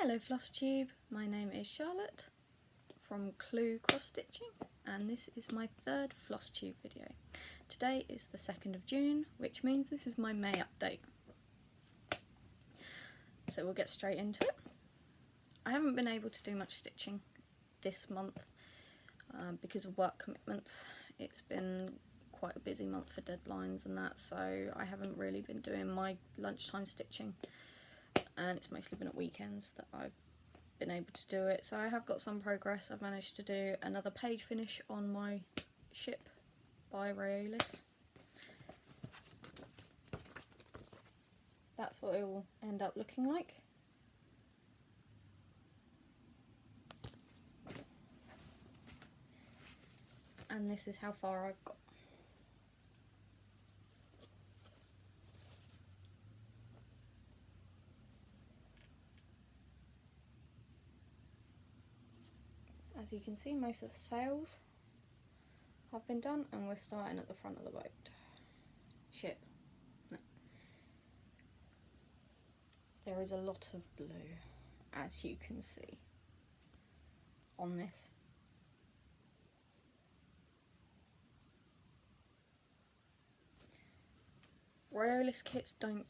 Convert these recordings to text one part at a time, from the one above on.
Hello Flosstube, my name is Charlotte from Clue Cross Stitching and this is my third Flosstube video. Today is the 2nd of June, which means this is my May update. So we'll get straight into it. I haven't been able to do much stitching this month because of work commitments. It's been quite a busy month for deadlines and that, so I haven't really been doing my lunchtime stitching. And it's mostly been at weekends that I've been able to do it. So I have got some progress. I've managed to do another page finish on my ship by Irregular. That's what it will end up looking like. And this is how far I've got. As you can see, most of the sails have been done and we're starting at the front of the boat. Ship. No. There is a lot of blue, as you can see, on this. Royalist kits don't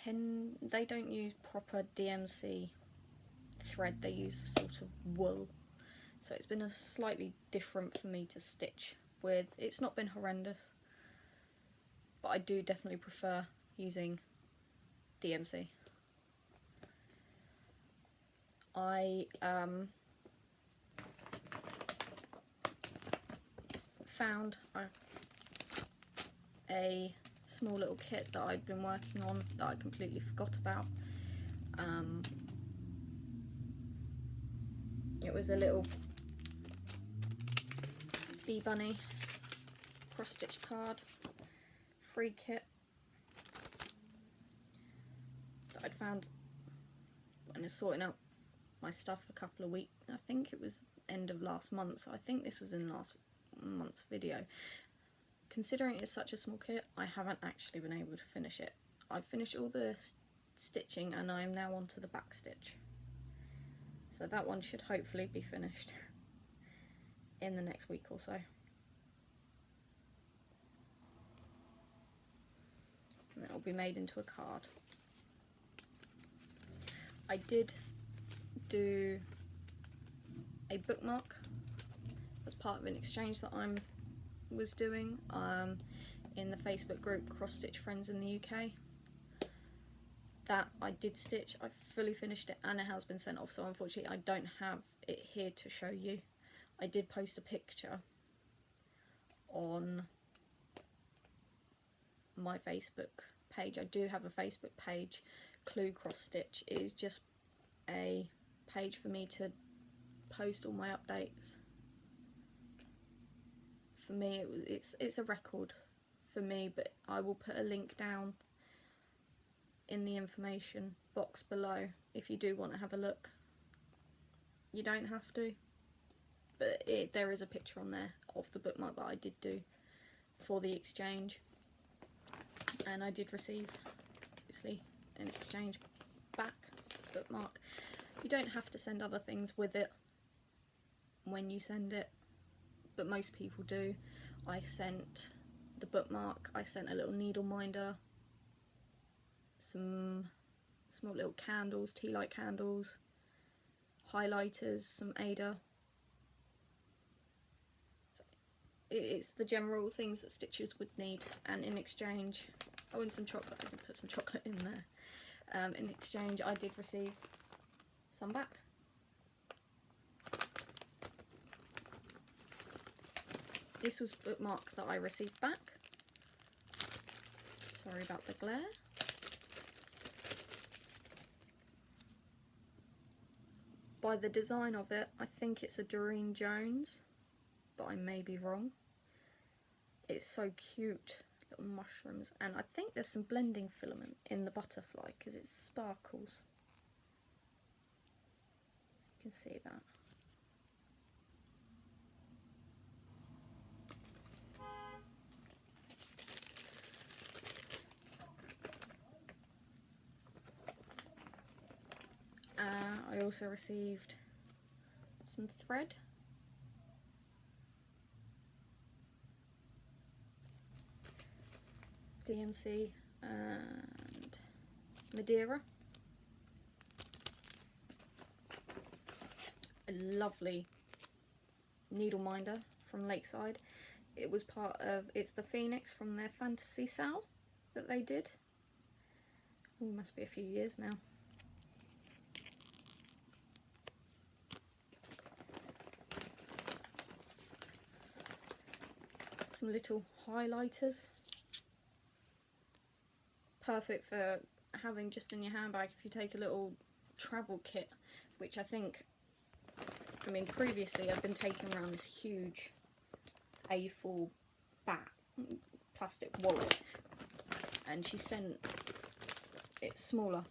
use proper DMC thread, they use a sort of wool. So it's been a slightly different for me to stitch with. It's not been horrendous, but I do definitely prefer using DMC. I found a small little kit that I'd been working on that I completely forgot about. It was a little bee bunny cross stitch card free kit that I'd found when I was sorting out my stuff a couple of weeks. I think it was end of last month, so I think this was in last month's video. Considering it's such a small kit, I haven't actually been able to finish it. I've finished all the stitching and I'm now on to the back stitch. So that one should hopefully be finished in the next week or so. And it will be made into a card. I did do a bookmark as part of an exchange that I was doing in the Facebook group Cross Stitch Friends in the UK. That I did stitch, I fully finished it and it has been sent off, so unfortunately I don't have it here to show you. I did post a picture on my Facebook page. I do have a Facebook page, Clue Cross Stitch. It is just a page for me to post all my updates. For me it's a record for me, but I will put a link down in the information box below if you do want to have a look. You don't have to, but there is a picture on there of the bookmark that I did do for the exchange, and I did receive obviously an exchange back bookmark. You don't have to send other things with it when you send it, but most people do. I sent the bookmark, I sent a little needle minder, some small little candles, tea light candles, highlighters, some Ada. So it's the general things that stitchers would need, and in exchange, oh, and some chocolate, I did put some chocolate in there. In exchange I did receive some back. This was bookmark that I received back. Sorry about the glare. By the design of it, I think it's a Doreen Jones, but I may be wrong. It's so cute, little mushrooms, and I think there's some blending filament in the butterfly because it sparkles. So you can see that. I also received some thread. DMC and Madeira. A lovely needle minder from Lakeside. It was part of, it's the Phoenix from their Fantasy Sal that they did. Ooh, must be a few years now. Some little highlighters. Perfect for having just in your handbag if you take a little travel kit, which I think, I mean, previously I've been taking around this huge A4 plastic wallet, and she sent it smaller,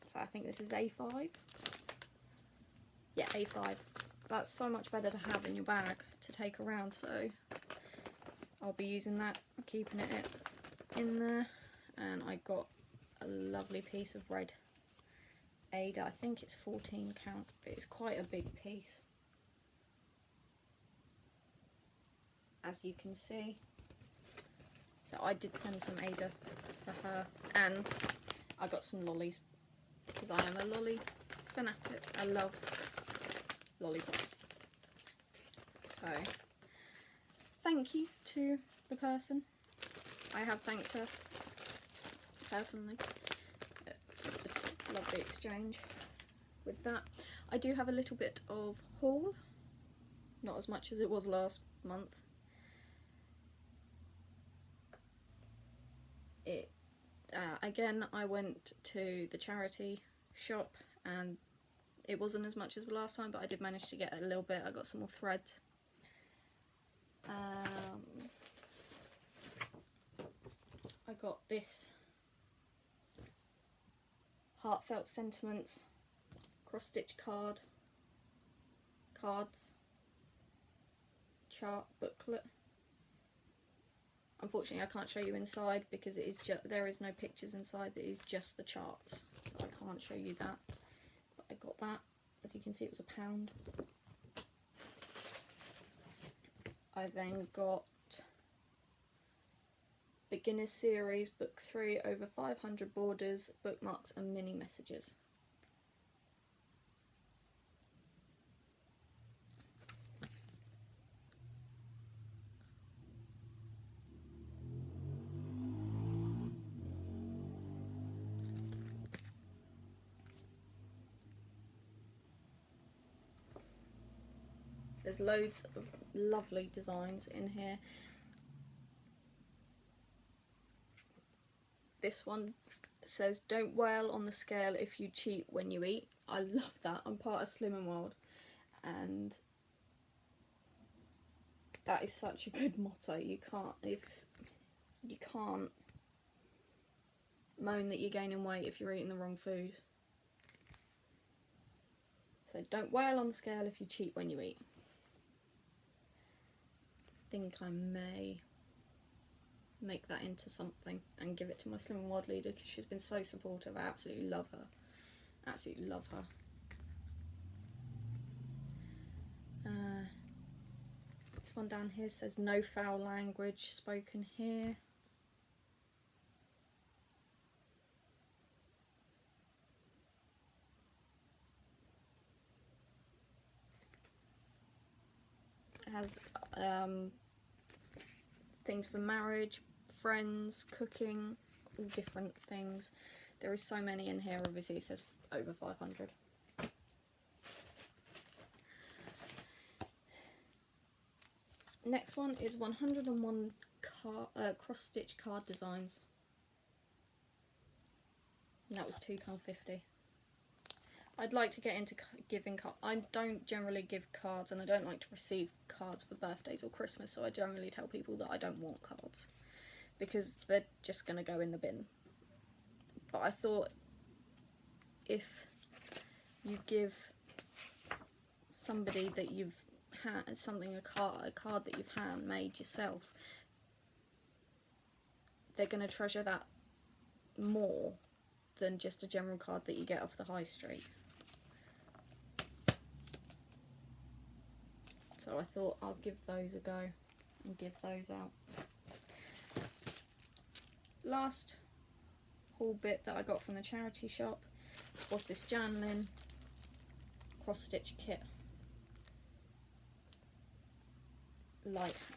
so I think this is A5. Yeah, A5. That's so much better to have in your bag to take around, so I'll be using that, keeping it in there. And I got a lovely piece of red Ada. I think it's 14 count, but it's quite a big piece, as you can see. So I did send some Ada for her, and I got some lollies because I am a lolly fanatic. I love lollipops. So thank you to the person. I have thanked her personally. Just love the exchange with that. I do have a little bit of haul, not as much as it was last month. Again, I went to the charity shop and it wasn't as much as the last time, but I did manage to get a little bit. I got some more threads. I got this Heartfelt Sentiments cross-stitch cards, chart booklet. Unfortunately, I can't show you inside because it is there is no pictures inside. It is just the charts, so I can't show you that. But I got that. As you can see, it was £1. I then got Beginner's Series Book 3, over 500 borders, bookmarks and mini messages. There's loads of lovely designs in here. This one says, "Don't wail on the scale if you cheat when you eat." I love that. I'm part of Slim and Wild, and that is such a good motto. You can't moan that you're gaining weight if you're eating the wrong food. So don't wail on the scale if you cheat when you eat. I think I may make that into something and give it to my Slim and Wild leader because she's been so supportive. I absolutely love her. Absolutely love her. This one down here says "No foul language spoken here." It has things for marriage, friends, cooking, all different things. There is so many in here. Obviously it says over 500. Next one is 101 cross-stitch card designs. And that was £2.50. I'd like to get into giving cards. I don't generally give cards, and I don't like to receive cards for birthdays or Christmas, so I generally tell people that I don't want cards because they're just going to go in the bin. But I thought if you give somebody that you've had a card that you've handmade yourself, they're going to treasure that more than just a general card that you get off the high street. so I thought I'll give those a go and give those out. Last haul bit that I got from the charity shop was this Janlin cross stitch kit.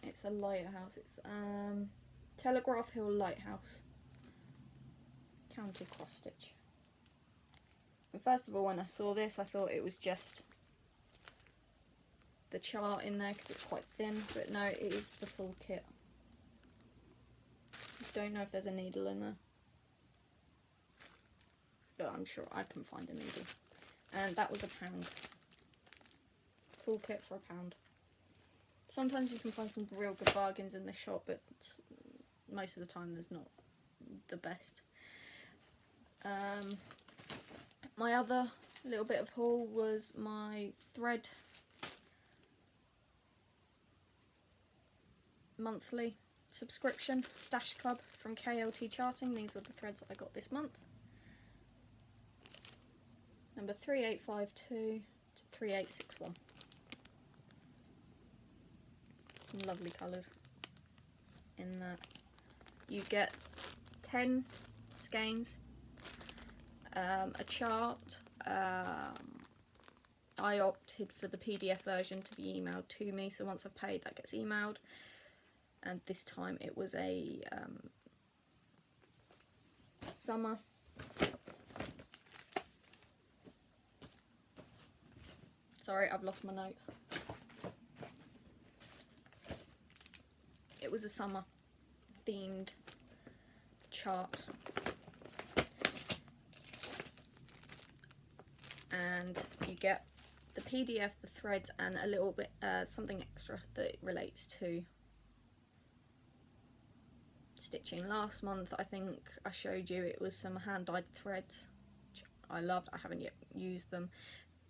It's a lighthouse. It's Telegraph Hill Lighthouse counted cross stitch. And first of all, when I saw this, I thought it was just the chart in there because it's quite thin, but no, it is the full kit. Don't know if there's a needle in there, but I'm sure I can find a needle. And that was £1. Full kit for £1. Sometimes you can find some real good bargains in the shop, but most of the time there's not the best. My other little bit of haul was my thread monthly subscription Stash Club from KLT Charting. These were the threads that I got this month. Number 3852 to 3861. Some lovely colours in that. You get 10 skeins, a chart. I opted for the PDF version to be emailed to me, so once I've paid, that gets emailed. And this time it was a summer. Sorry, I've lost my notes. It was a summer themed chart. And you get the PDF, the threads, and a little bit, something extra that relates to stitching. Last month I think I showed you it was some hand-dyed threads, which I loved. I haven't yet used them.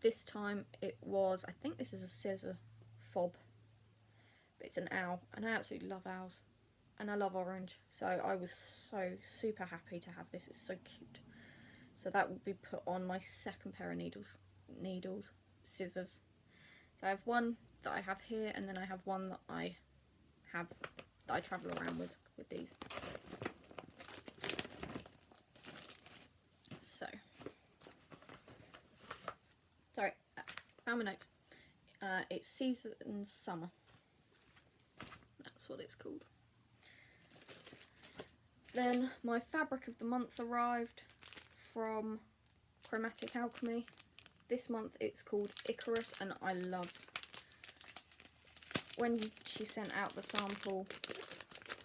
This time it was, I think this is a scissor fob, but it's an owl, and I absolutely love owls, and I love orange, so I was so super happy to have this. It's so cute. So that will be put on my second pair of scissors. So I have one that I have here, and then I have one that I travel around with these. So, sorry, found my notes. It's Season Summer. That's what it's called. Then my fabric of the month arrived from Chromatic Alchemy. This month it's called Icarus, and I love, when she sent out the sample,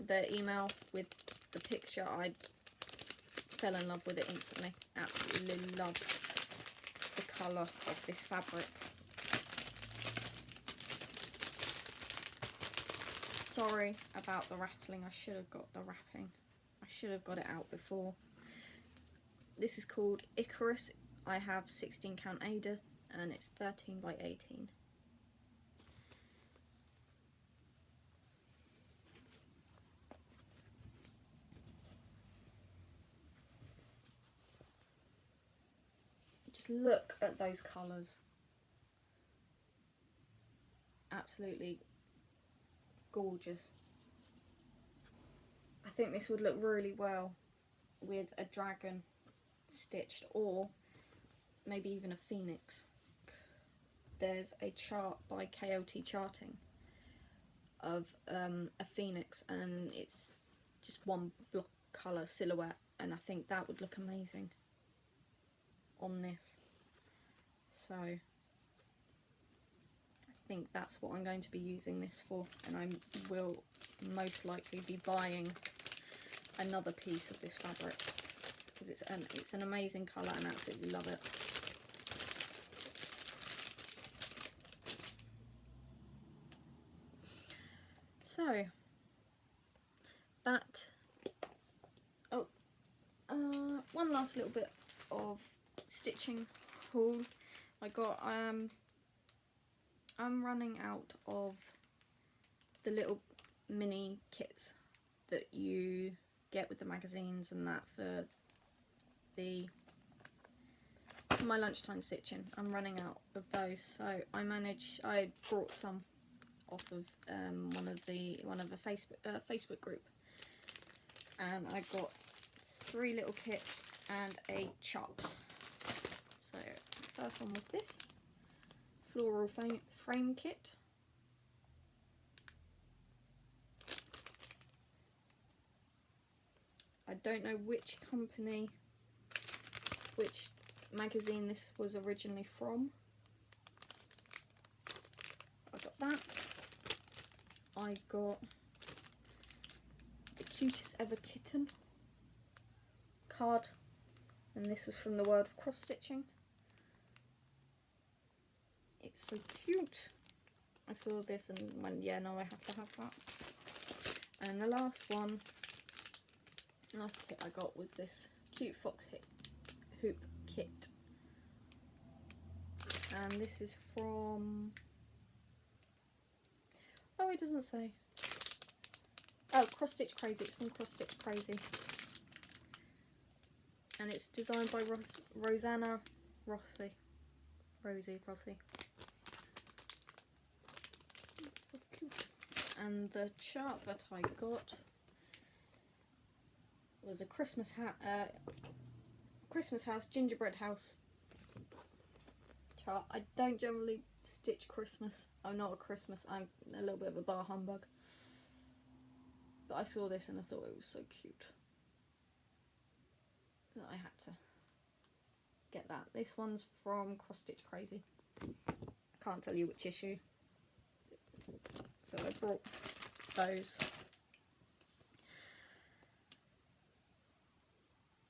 the email with the picture, I fell in love with it instantly. Absolutely love the colour of this fabric. Sorry about the rattling, I should have got the wrapping. I should have got it out before. This is called Icarus. I have 16 count Ada, and it's 13 by 18. Just look at those colours. Absolutely gorgeous. I think this would look really well with a dragon stitched, or maybe even a phoenix. There's a chart by KLT Charting of a phoenix, and it's just one block colour silhouette, and I think that would look amazing on this. So I think that's what I'm going to be using this for, and I will most likely be buying another piece of this fabric because it's an amazing colour and I absolutely love it. So that, one last little bit of stitching haul I got. I'm running out of the little mini kits that you get with the magazines and that for my lunchtime stitching. I'm running out of those, so I brought some off of one of a Facebook group, and I got 3 little kits and a chart. So the first one was this floral frame kit. I don't know which company, which magazine this was originally from. I got that. I got the Cutest Ever Kitten card, and this was from the world of cross stitching. It's so cute. I saw this and went, yeah, no, I have to have that. And the last kit I got was this cute fox hoop kit, and this is from, oh, it doesn't say. Oh, Cross Stitch Crazy. It's from Cross Stitch Crazy, and it's designed by Rosanna Rossi. Rosie Rossi. So cute. And the chart that I got was a Christmas house, gingerbread house chart. I don't generally stitch Christmas. I'm not a Christmas. I'm a little bit of a bar humbug. But I saw this and I thought it was so cute that I had to get that. This one's from Cross Stitch Crazy. I can't tell you which issue. So I brought those.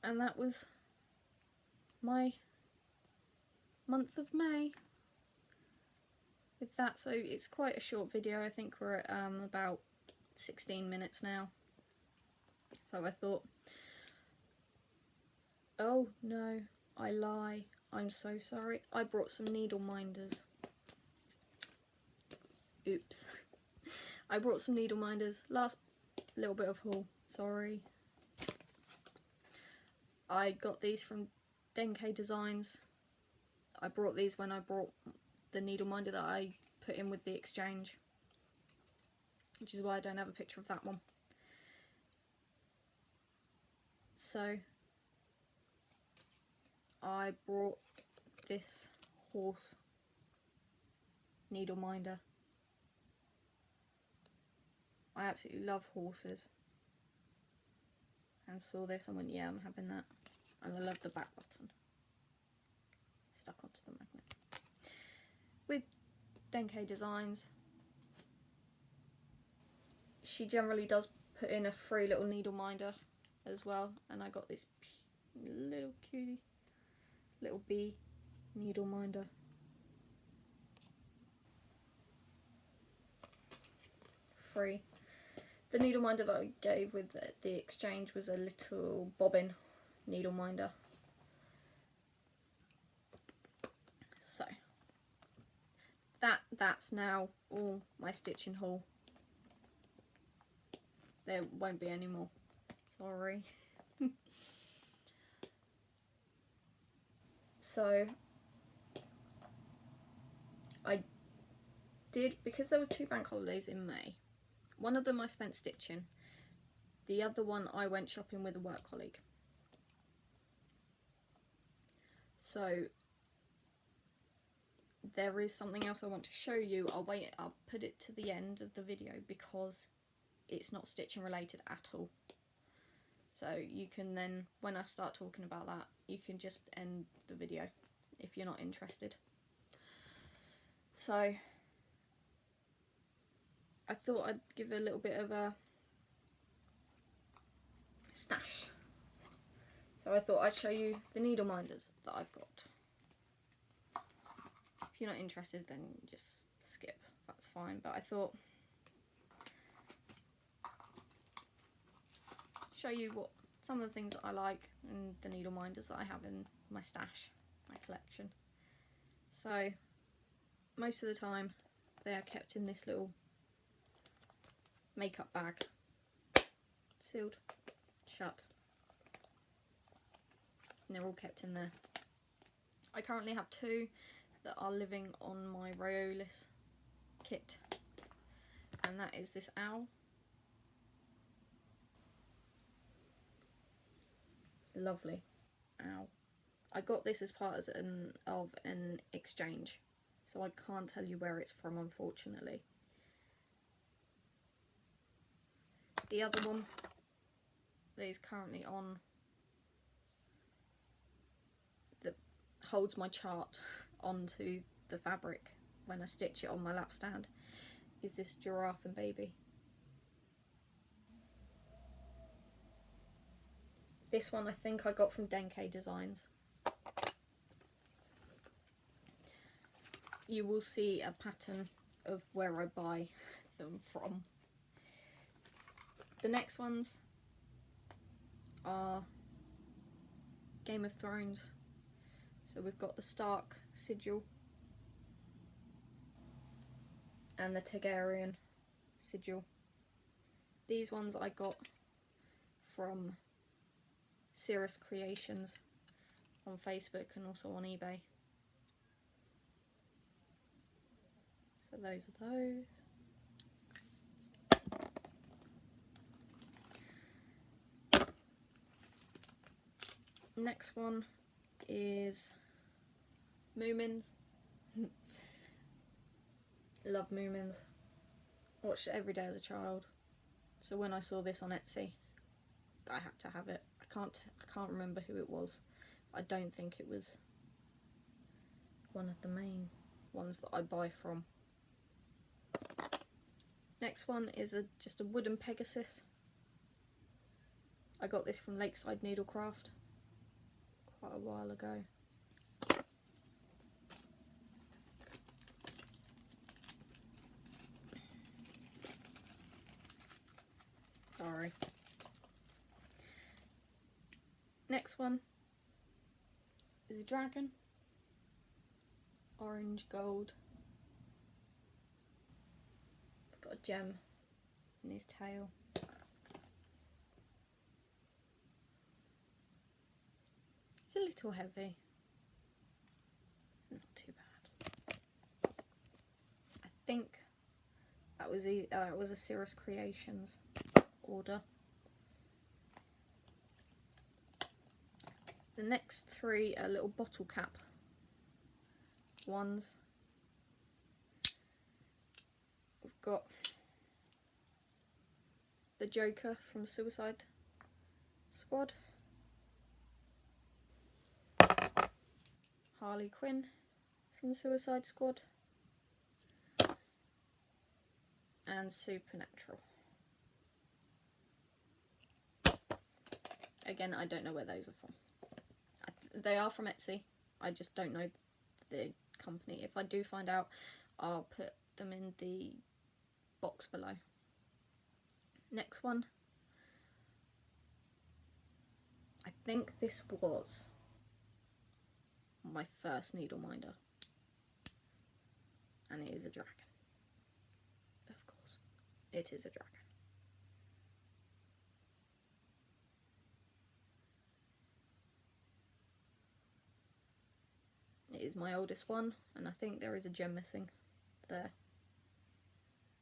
And that was my month of May with that. So it's quite a short video. I think we're at about 16 minutes now. So I thought, oh no, I lie. I'm so sorry. I brought some needle minders. Oops. I brought some needle minders. Last little bit of haul. Sorry. I got these from Denke Designs. I brought these when I brought the needle minder that I put in with the exchange, which is why I don't have a picture of that one. So I brought this horse needle minder. I absolutely love horses, and saw this and went, yeah, I'm having that. And I love the back button stuck onto the magnet. With Denke Designs, she generally does put in a free little needle minder as well, and I got this little cutie little bee needle minder. Free. The needle minder that I gave with the exchange was a little bobbin needle minder. So that's now all my stitching haul. There won't be any more. Sorry. So I did, because there was 2 bank holidays in May. One of them I spent stitching. The other one I went shopping with a work colleague. So there is something else I want to show you. I'll put it to the end of the video because it's not stitching related at all. So you can then, when I start talking about that, you can just end the video if you're not interested. So I thought I'd give a little bit of a stash. So I thought I'd show you the needle minders that I've got. If you're not interested, then just skip, that's fine. But I thought show you what some of the things that I like and the needle minders that I have in my stash, my collection. So most of the time they are kept in this little makeup bag, sealed shut, and they're all kept in there. I currently have 2 that are living on my Riolis kit, and that is this owl. Lovely owl. I got this as part of an exchange, so I can't tell you where it's from, unfortunately. The other one that is currently on, that holds my chart onto the fabric when I stitch it on my lap stand, is this giraffe and baby. This one I think I got from Denke Designs. You will see a pattern of where I buy them from. The next ones are Game of Thrones. So we've got the Stark sigil and the Targaryen sigil. These ones I got from Cirrus Creations on Facebook and also on eBay. So those are those. Next one is Moomins. Love Moomins. Watched it every day as a child. So when I saw this on Etsy, I had to have it. I can't remember who it was. I don't think it was one of the main ones that I buy from. Next one is just a wooden Pegasus. I got this from Lakeside Needlecraft quite a while ago. Sorry. Next one is a dragon. Orange, gold. Got a gem in his tail. It's a little heavy. Not too bad. I think that was a Cirrus Creations order. The next three are little bottle cap ones. We've got the Joker from Suicide Squad, Harley Quinn from Suicide Squad, and Supernatural. Again, I don't know where those are from. They are from Etsy. I just don't know the company. If I do find out, I'll put them in the box below. Next one. I think this was my first needle minder. And it is a dragon. Of course. It is a dragon. It is my oldest one, and I think there is a gem missing there.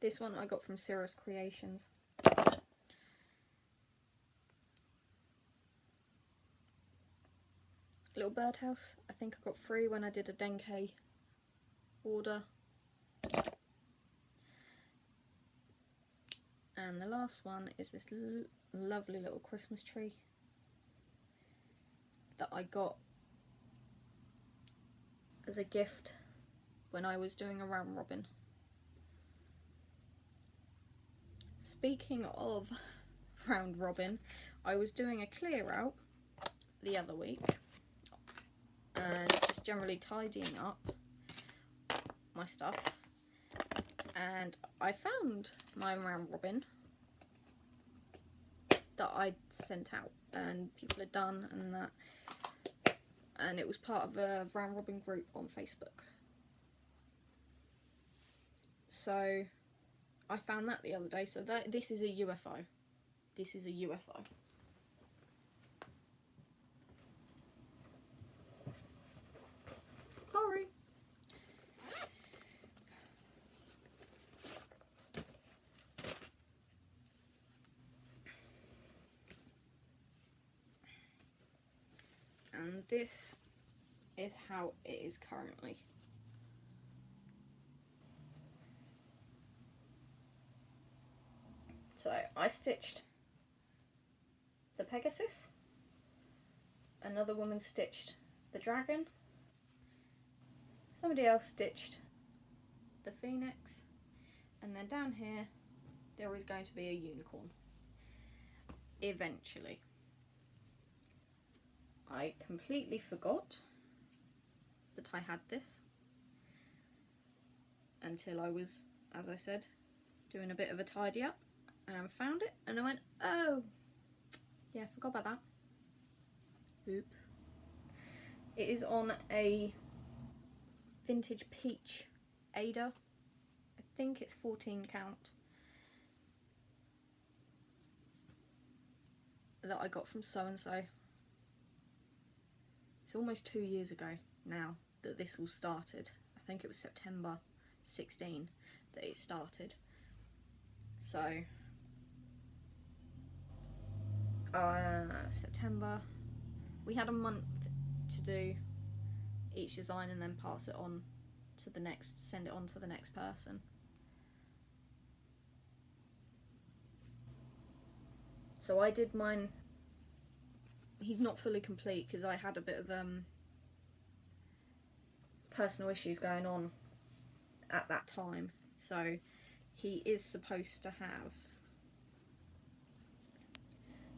This one I got from Cirrus Creations. Little birdhouse. I think I got 3 when I did a Denke order. And the last one is this lovely little Christmas tree that I got as a gift when I was doing a round robin. Speaking of round robin, I was doing a clear out the other week and just generally tidying up my stuff, and I found my round robin that I'd sent out and people had done and that, and it was part of a round robin group on Facebook. So I found that the other day. So this is a UFO. This is a UFO. Sorry. this is how it is currently. So I stitched the Pegasus, another woman stitched the dragon, somebody else stitched the phoenix, and then down here there is going to be a unicorn eventually. I completely forgot that I had this until I was, as I said, doing a bit of a tidy up and found it, and I went, oh yeah, forgot about that. Oops. It is on a vintage peach Ada. I think it's 14 count that I got from so and so. It's almost 2 years ago now that this all started. I think it was September 16 that it started. So September, we had a month to do each design and then pass it on to the next, send it on to the next person. So I did mine. He's not fully complete because I had a bit of personal issues going on at that time, so he is supposed to have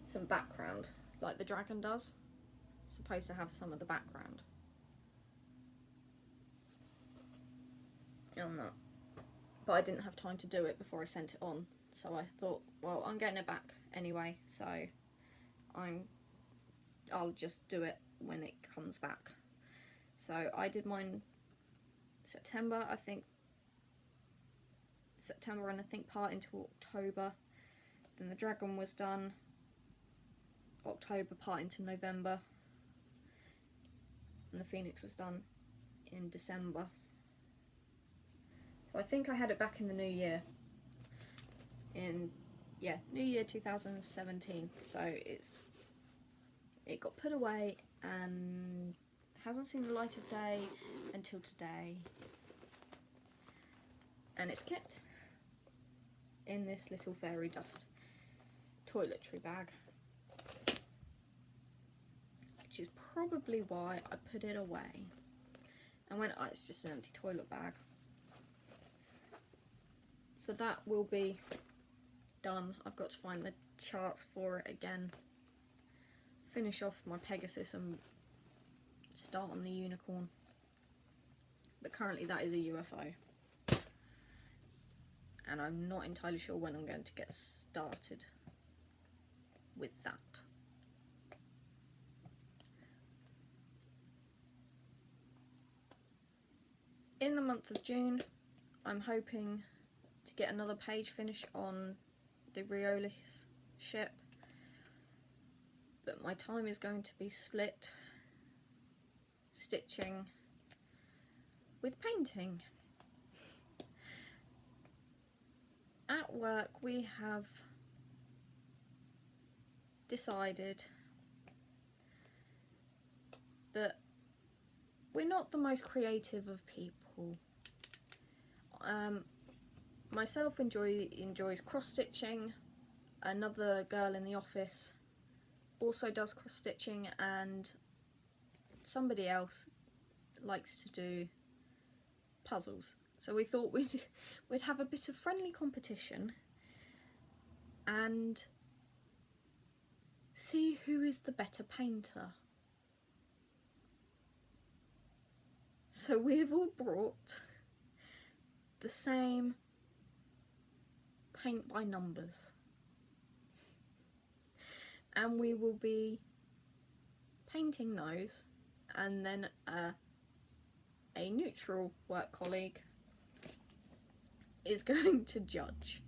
some background like the dragon does. Supposed to have some of the background on that, but I didn't have time to do it before I sent it on, so I thought, well, I'm getting it back anyway, so I'll just do it when it comes back. So I did mine September, I think September, and I think part into October. Then the dragon was done October, part into November, and the phoenix was done in December. So I think I had it back in the new year, in New Year 2017. So it got put away and hasn't seen the light of day until today, and it's kept in this little fairy dust toiletry bag, which is probably why I put it away and went, oh, it's just an empty toilet bag. So that will be done. I've got to find the charts for it again, finish off my Pegasus and start on the unicorn, but currently that is a UFO and I'm not entirely sure when I'm going to get started with that. In the month of June, I'm hoping to get another page finish on the Riolis ship, but my time is going to be split stitching with painting. At work we have decided that we're not the most creative of people. Myself enjoys cross-stitching, another girl in the office also does cross-stitching, and somebody else likes to do puzzles. So we thought we'd have a bit of friendly competition and see who is the better painter. So we've all brought the same paint by numbers, and we will be painting those, and then a neutral work colleague is going to judge.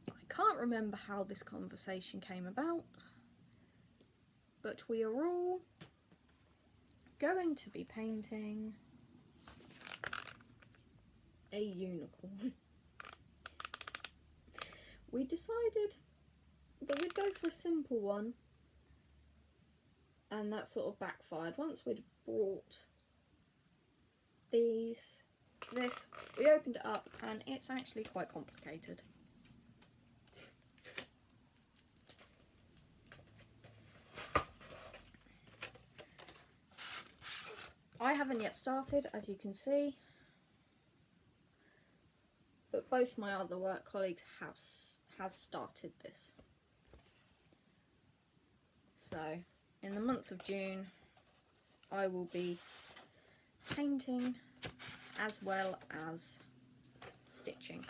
I can't remember how this conversation came about, but we are all going to be painting a unicorn. We decided that we'd go for a simple one, and that sort of backfired. Once we'd brought this, we opened it up and it's actually quite complicated. I haven't yet started, as you can see, but both my other work colleagues has started this. So in the month of June I will be painting as well as stitching.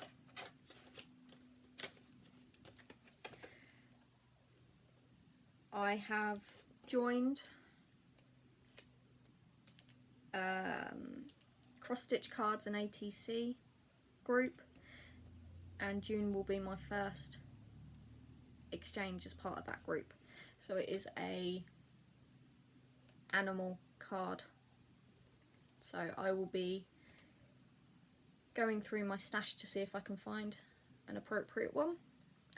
I have joined cross stitch cards and ATC group, and June will be my first exchange as part of that group. So it is a animal card, so I will be going through my stash to see if I can find an appropriate one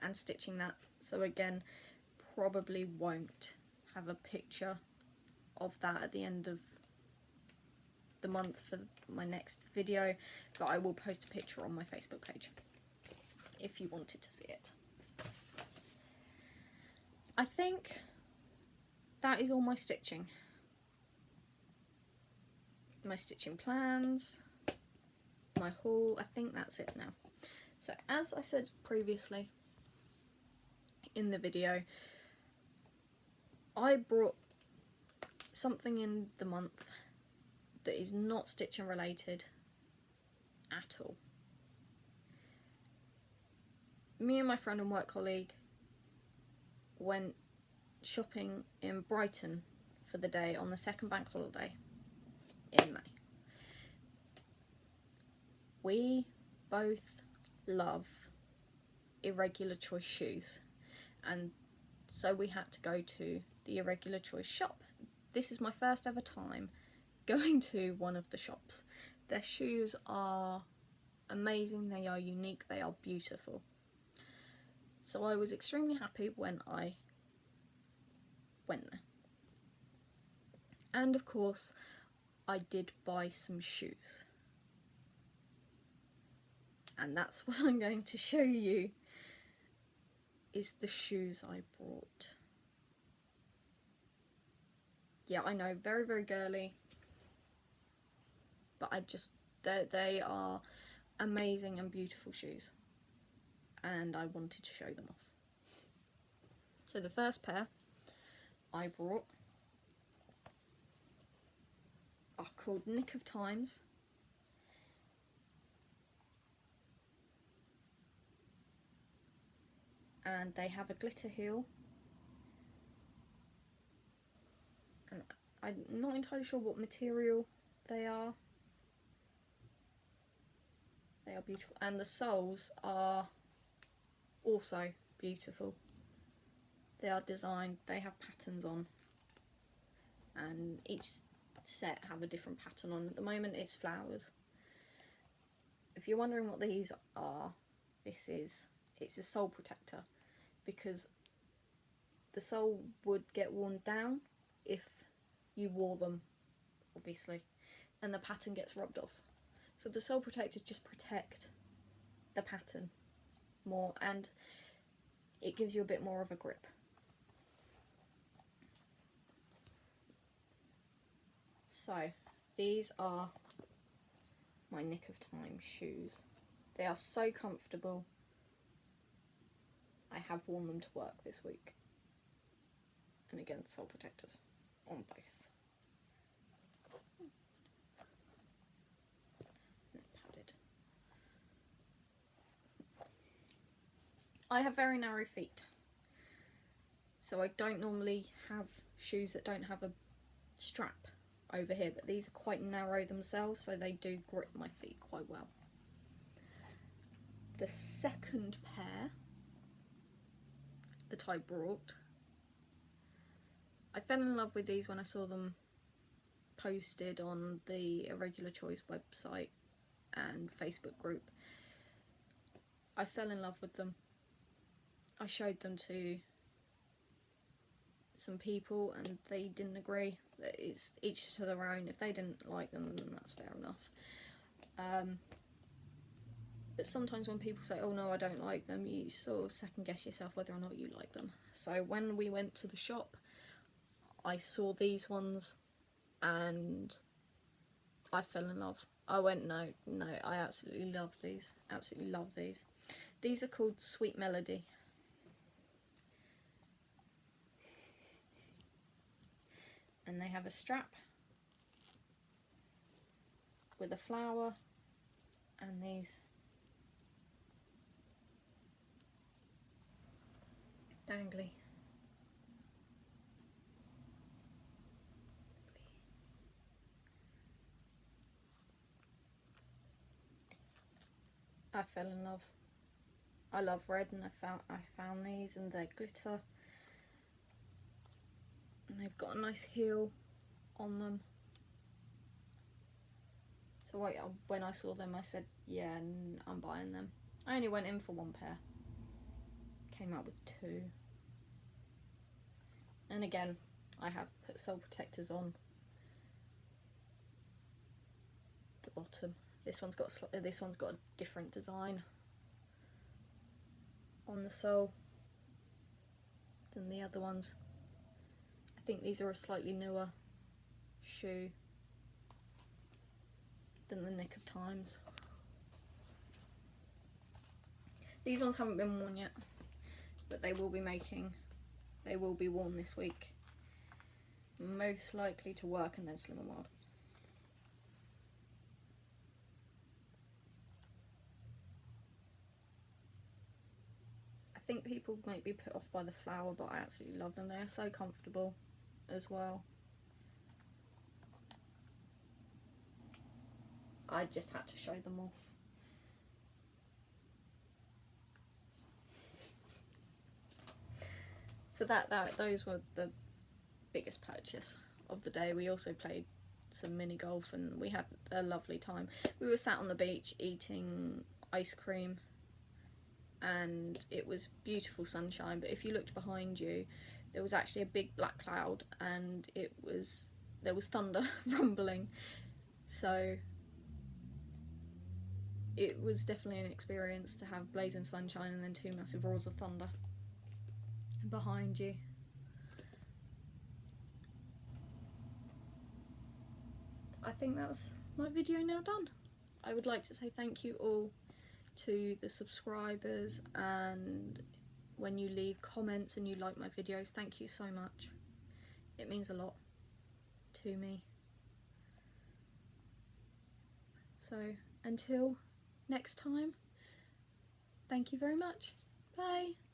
and stitching that. So again, probably won't have a picture of that at the end of the month for my next video, but I will post a picture on my Facebook page if you wanted to see it. I think that is all my stitching. My stitching plans, my haul, I think that's it now. So as I said previously in the video, I brought something in the month that is not stitching related at all. Me and my friend and work colleague went shopping in Brighton for the day on the second bank holiday in May. We both love Irregular Choice shoes, and so we had to go to the Irregular Choice shop. This is my first ever time going to one of the shops. Their shoes are amazing, they are unique, they are beautiful. So I was extremely happy when I went there. And of course, I did buy some shoes. And that's what I'm going to show you, is the shoes I brought. Yeah, I know, very, very girly. But they are amazing and beautiful shoes, and I wanted to show them off. So the first pair I brought are called Nick of Times. And they have a glitter heel. And I'm not entirely sure what material they are. They are beautiful, and the soles are also beautiful. They are designed, they have patterns on, and each set have a different pattern on. At the moment it's flowers. If you're wondering what these are, it's a sole protector, because the sole would get worn down if you wore them, obviously, and the pattern gets rubbed off. So the sole protectors just protect the pattern more, and it gives you a bit more of a grip. So these are my Nick of Time shoes. They are so comfortable. I have worn them to work this week. And again, sole protectors on both. I have very narrow feet, so I don't normally have shoes that don't have a strap over here, but these are quite narrow themselves, so they do grip my feet quite well. The second pair that I brought, I fell in love with these when I saw them posted on the Irregular Choice website and Facebook group. I fell in love with them. I showed them to some people and they didn't agree. It's each to their own. If they didn't like them, then that's fair enough. But sometimes when people say, oh no, I don't like them, you sort of second guess yourself whether or not you like them. So when we went to the shop, I saw these ones and I fell in love. I went, no, I absolutely love these. Absolutely love these. These are called Sweet Melody. And they have a strap with a flower and these dangly. I fell in love. I love red, and I found these, and they're glitter, and they've got a nice heel on them. So when I saw them, I said, yeah, I'm buying them. I only went in for one pair. Came out with two. And again, I have put sole protectors on the bottom. This one's got a different design on the sole than the other ones. I think these are a slightly newer shoe than the Nick of Times. These ones haven't been worn yet, but they will be worn this week. Most likely to work and then Slim and Wild. I think people might be put off by the flower, but I absolutely love them. They are so comfortable as well. I just had to show them off. So those were the biggest purchase of the day. We also played some mini golf and we had a lovely time. We were sat on the beach eating ice cream and it was beautiful sunshine, but if you looked behind you there was actually a big black cloud and there was thunder rumbling, so it was definitely an experience to have blazing sunshine and then two massive roars of thunder behind you. I think that's my video now done. I would like to say thank you all to the subscribers, and when you leave comments and you like my videos, thank you so much. It means a lot to me. So until next time, thank you very much. Bye.